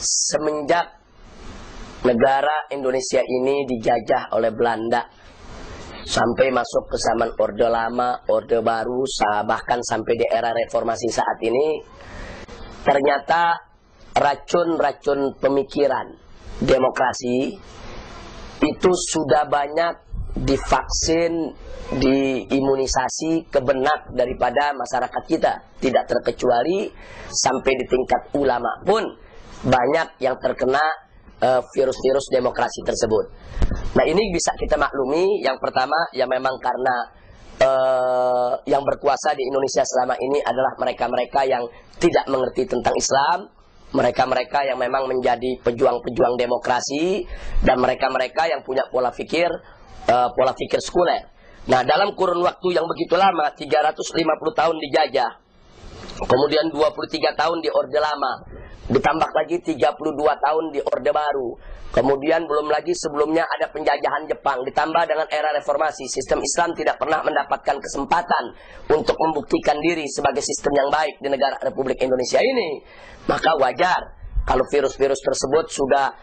Semenjak negara Indonesia ini dijajah oleh Belanda, sampai masuk ke zaman Orde Lama, Orde Baru, bahkan sampai di era reformasi saat ini, ternyata racun-racun pemikiran demokrasi itu sudah banyak divaksin, diimunisasi ke benak daripada masyarakat kita. Tidak terkecuali sampai di tingkat ulama pun banyak yang terkena virus-virus demokrasi tersebut. Nah, ini bisa kita maklumi. Yang pertama, ya memang karena yang berkuasa di Indonesia selama ini adalah mereka-mereka yang tidak mengerti tentang Islam, mereka-mereka yang memang menjadi pejuang-pejuang demokrasi, dan mereka-mereka yang punya pola pikir sekuler. Nah, dalam kurun waktu yang begitu lama, 350 tahun dijajah, kemudian 23 tahun di Orde Lama, ditambah lagi 32 tahun di Orde Baru, kemudian belum lagi sebelumnya ada penjajahan Jepang, ditambah dengan era reformasi, sistem Islam tidak pernah mendapatkan kesempatan untuk membuktikan diri sebagai sistem yang baik di negara Republik Indonesia ini. Maka wajar kalau virus-virus tersebut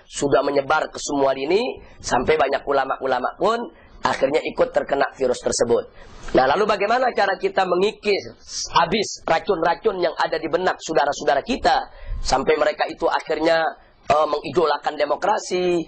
sudah menyebar ke semua lini, sampai banyak ulama-ulama pun akhirnya ikut terkena virus tersebut. Nah, lalu bagaimana cara kita mengikis habis racun-racun yang ada di benak saudara-saudara kita, sampai mereka itu akhirnya mengidolakan demokrasi,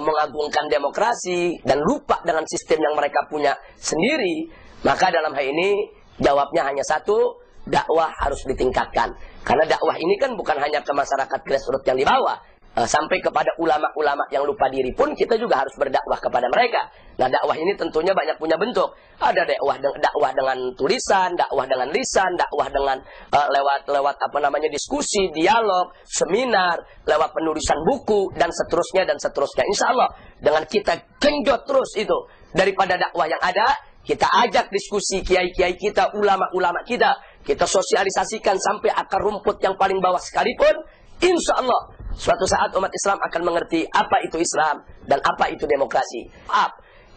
mengagungkan demokrasi, dan lupa dengan sistem yang mereka punya sendiri? Maka dalam hal ini jawabnya hanya satu: dakwah harus ditingkatkan. Karena dakwah ini kan bukan hanya ke masyarakat grassroots yang di bawah, sampai kepada ulama-ulama yang lupa diri pun kita juga harus berdakwah kepada mereka. Nah, dakwah ini tentunya banyak punya bentuk. Ada dakwah dengan tulisan, dakwah dengan lisan, dakwah dengan lewat diskusi, dialog, seminar, lewat penulisan buku, dan seterusnya dan seterusnya. Insya Allah dengan kita genjot terus itu, daripada dakwah yang ada, kita ajak diskusi kiai-kiai kita, ulama-ulama kita sosialisasikan sampai akar rumput yang paling bawah sekalipun, insya Allah suatu saat umat Islam akan mengerti apa itu Islam dan apa itu demokrasi.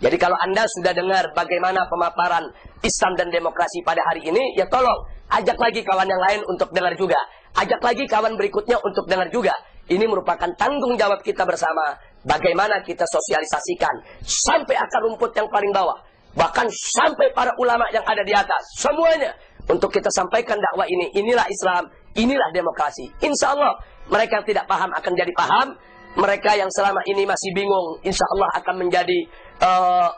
Jadi kalau Anda sudah dengar bagaimana pemaparan Islam dan demokrasi pada hari ini, ya tolong ajak lagi kawan yang lain untuk dengar juga. Ajak lagi kawan berikutnya untuk dengar juga. Ini merupakan tanggung jawab kita bersama, bagaimana kita sosialisasikan sampai akar rumput yang paling bawah, bahkan sampai para ulama yang ada di atas, semuanya, untuk kita sampaikan dakwah ini. Inilah Islam, inilah demokrasi. Insya Allah mereka yang tidak paham akan jadi paham. Mereka yang selama ini masih bingung, insya Allah akan menjadi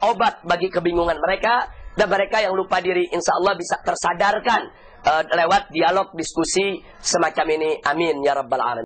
obat bagi kebingungan mereka. Dan mereka yang lupa diri, insya Allah bisa tersadarkan lewat dialog, diskusi semacam ini. Amin ya rabbal alamin.